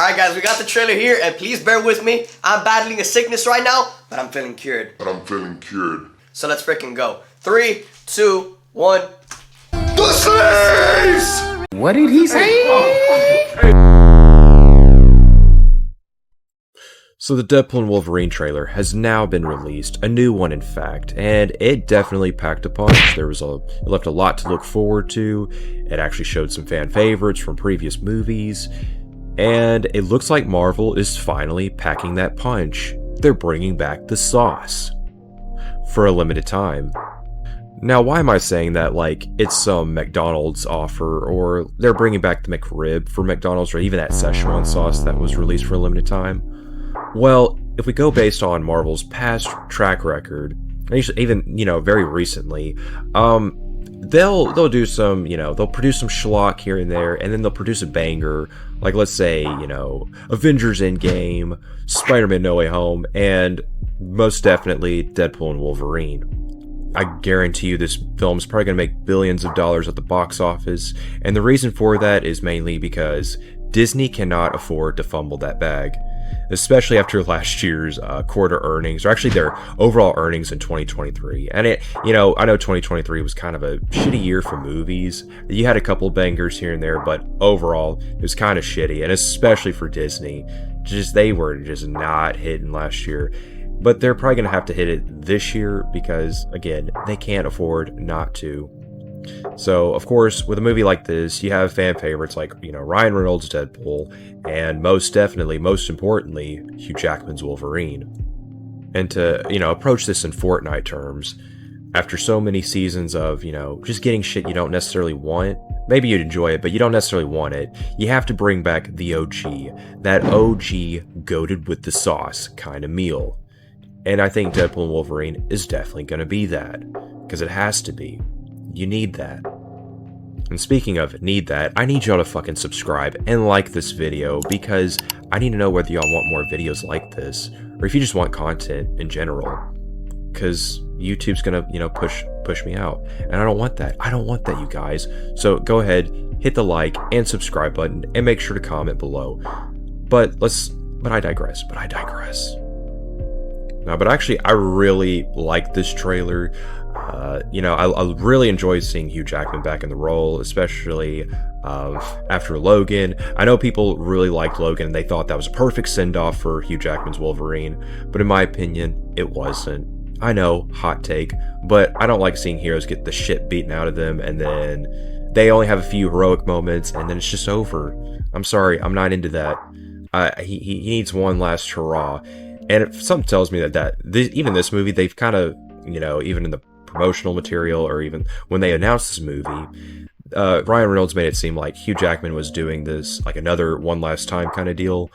Alright guys, we got the trailer here, and please bear with me. I'm battling a sickness right now, but I'm feeling cured. So let's freaking go. 3, 2, 1. The slaves! What did he say? So the Deadpool and Wolverine trailer has now been released, a new one in fact, and it definitely packed a punch. It left a lot to look forward to. It actually showed some fan favorites from previous movies, and it looks like Marvel is finally packing that punch. They're bringing back the sauce for a limited time. Now, why am I saying that like it's some McDonald's offer, or they're bringing back the McRib for McDonald's, or even that Szechuan sauce that was released for a limited time? Well, if we go based on Marvel's past track record, even, very recently, they'll do some, they'll produce some schlock here and there, and then they'll produce a banger, like let's say, Avengers Endgame, Spider-Man No Way Home, and most definitely Deadpool and Wolverine. I guarantee you this film is probably going to make billions of dollars at the box office, and the reason for that is mainly because Disney cannot afford to fumble that bag. Especially after last year's quarter earnings, or actually their overall earnings in 2023. And I know 2023 was kind of a shitty year for movies. You had a couple bangers here and there, but overall it was kind of shitty, and especially for Disney. They were just not hitting last year. But they're probably going to have to hit it this year because, again, they can't afford not to. So, of course, with a movie like this, you have fan favorites like, Ryan Reynolds' Deadpool, and most importantly, Hugh Jackman's Wolverine. And to, approach this in Fortnite terms, after so many seasons of, just getting shit you don't necessarily want, maybe you'd enjoy it, but you don't necessarily want it, you have to bring back the OG, that OG goated with the sauce kind of meal. And I think Deadpool and Wolverine is definitely going to be that, because it has to be. You need that. And speaking of need that, I need y'all to fucking subscribe and like this video, because I need to know whether y'all want more videos like this, or if you just want content in general. Because YouTube's gonna, push me out. And I don't want that. I don't want that, you guys. So go ahead, hit the like and subscribe button, and make sure to comment below. But I digress. But actually, I really like this trailer. I really enjoyed seeing Hugh Jackman back in the role, especially after Logan. I know people really liked Logan, and they thought that was a perfect send-off for Hugh Jackman's Wolverine, but in my opinion, it wasn't. I know, hot take, but I don't like seeing heroes get the shit beaten out of them, and then they only have a few heroic moments, and then it's just over. I'm sorry, I'm not into that. He needs one last hurrah. And if something tells me even this movie, they've kind of, even in the promotional material, or even when they announced this movie, Ryan Reynolds made it seem like Hugh Jackman was doing this like another one last time kind of deal.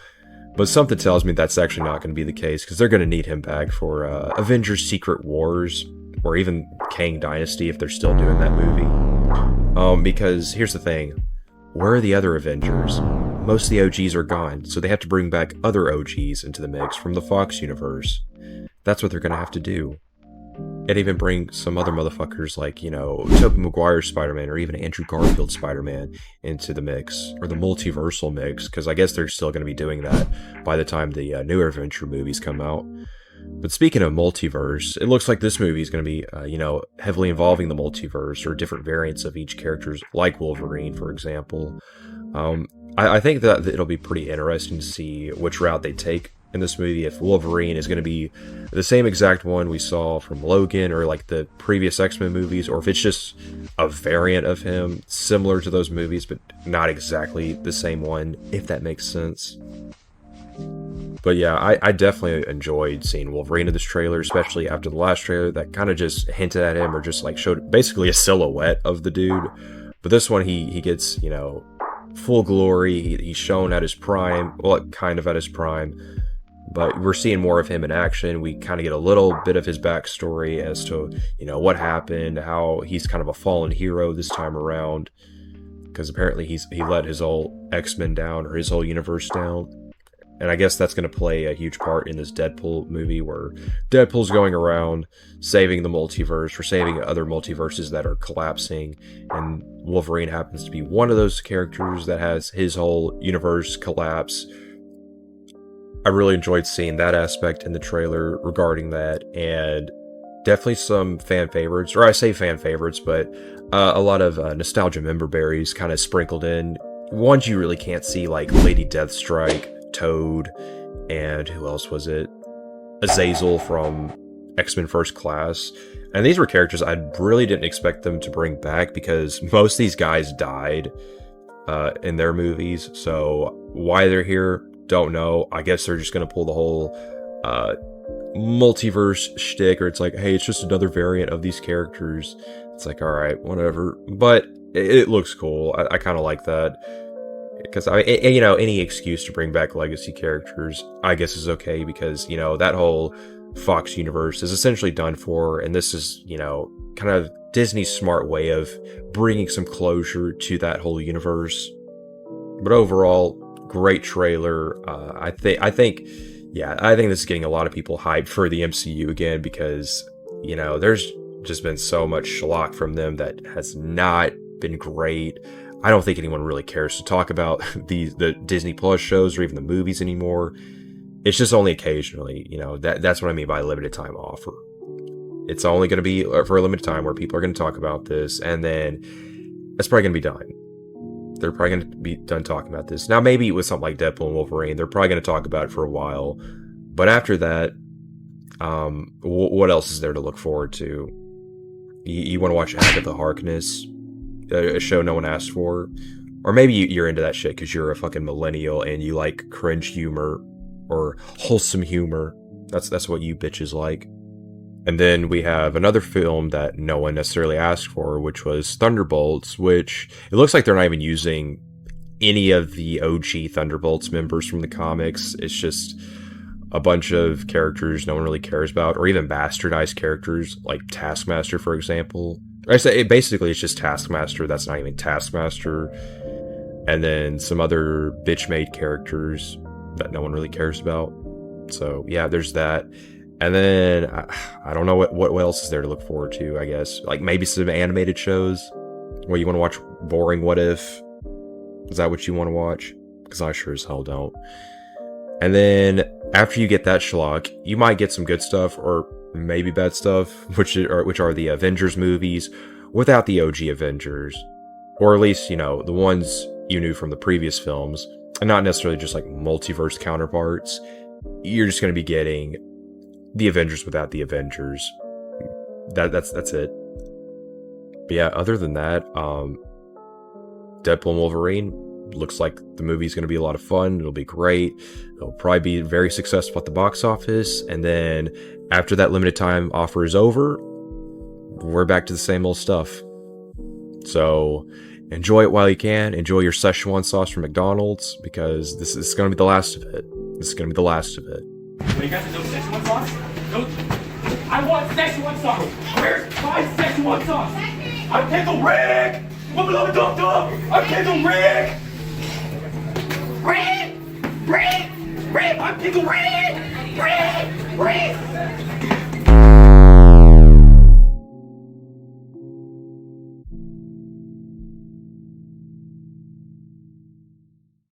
But something tells me that's actually not going to be the case, because they're going to need him back for Avengers Secret Wars, or even Kang Dynasty if they're still doing that movie. Because here's the thing. Where are the other Avengers? Most of the OGs are gone, so they have to bring back other OGs into the mix from the Fox universe. That's what they're going to have to do. And even bring some other motherfuckers like, Tobey Maguire's Spider-Man, or even Andrew Garfield's Spider-Man into the mix, or the multiversal mix, because I guess they're still going to be doing that by the time the newer Adventure movies come out. But speaking of multiverse, it looks like this movie is going to be, heavily involving the multiverse, or different variants of each character, like Wolverine, for example. I think that it'll be pretty interesting to see which route they take in this movie, if Wolverine is going to be the same exact one we saw from Logan, or like the previous X-Men movies, or if it's just a variant of him similar to those movies, but not exactly the same one, if that makes sense. But yeah, I definitely enjoyed seeing Wolverine in this trailer, especially after the last trailer that kind of just hinted at him, or just like showed basically a silhouette of the dude. But this one, he gets, full glory. He's shown at his prime, well, kind of at his prime. But we're seeing more of him in action. We kind of get a little bit of his backstory as to, what happened, how he's kind of a fallen hero this time around. Because apparently he let his whole X-Men down, or his whole universe down. And I guess that's going to play a huge part in this Deadpool movie, where Deadpool's going around saving the multiverse, or saving other multiverses that are collapsing. And Wolverine happens to be one of those characters that has his whole universe collapse I really enjoyed seeing that aspect in the trailer regarding that, and definitely some fan favorites, or I say fan favorites, but a lot of nostalgia member berries kind of sprinkled in. Ones you really can't see, like Lady Deathstrike, Toad, and who else was it? Azazel from X-Men First Class. And these were characters I really didn't expect them to bring back because most of these guys died in their movies. So why they're here, don't know. I guess they're just going to pull the whole multiverse shtick, or it's like, hey, it's just another variant of these characters. It's like, all right, whatever. But it looks cool. I kind of like that. Because, any excuse to bring back legacy characters, I guess is okay, because, that whole Fox universe is essentially done for, and this is, kind of Disney's smart way of bringing some closure to that whole universe. But overall, great trailer. I think this is getting a lot of people hyped for the MCU again, because, there's just been so much schlock from them that has not been great. I don't think anyone really cares to talk about the Disney Plus shows or even the movies anymore. It's just only occasionally, that's what I mean by limited time offer. It's only going to be for a limited time where people are going to talk about this, and then it's probably going to be done. They're probably going to be done talking about this. Now, maybe with something like Deadpool and Wolverine, they're probably going to talk about it for a while. But after that, what else is there to look forward to? You want to watch Agatha Harkness, a show no one asked for? Or maybe you're into that shit because you're a fucking millennial and you like cringe humor or wholesome humor. That's what you bitches like. And then we have another film that no one necessarily asked for, which was Thunderbolts, which it looks like they're not even using any of the OG Thunderbolts members from the comics. It's just a bunch of characters no one really cares about, or even bastardized characters like Taskmaster, for example. I say basically it's just Taskmaster that's not even Taskmaster, and then some other bitch-made characters that no one really cares about. So yeah, there's that. And then I don't know what else is there to look forward to. I guess like maybe some animated shows where you want to watch boring What If. Is that what you want to watch? Because I sure as hell don't. And then after you get that schlock, you might get some good stuff or maybe bad stuff, which are the Avengers movies without the OG Avengers, or at least the ones you knew from the previous films, and not necessarily just like multiverse counterparts. You're just going to be getting the Avengers without the Avengers. That's it. But yeah, other than that, Deadpool and Wolverine looks like the movie's going to be a lot of fun. It'll be great. It'll probably be very successful at the box office. And then after that limited time offer is over, we're back to the same old stuff. So enjoy it while you can. Enjoy your Szechuan sauce from McDonald's, because this is going to be the last of it. This is going to be the last of it. You guys have no Szechuan sauce? No. I want Szechuan sauce. Where's my Szechuan sauce? I'm Pickle Rick. I'm Pickle Rick. Rick. I'm Pickle Rick. Rick.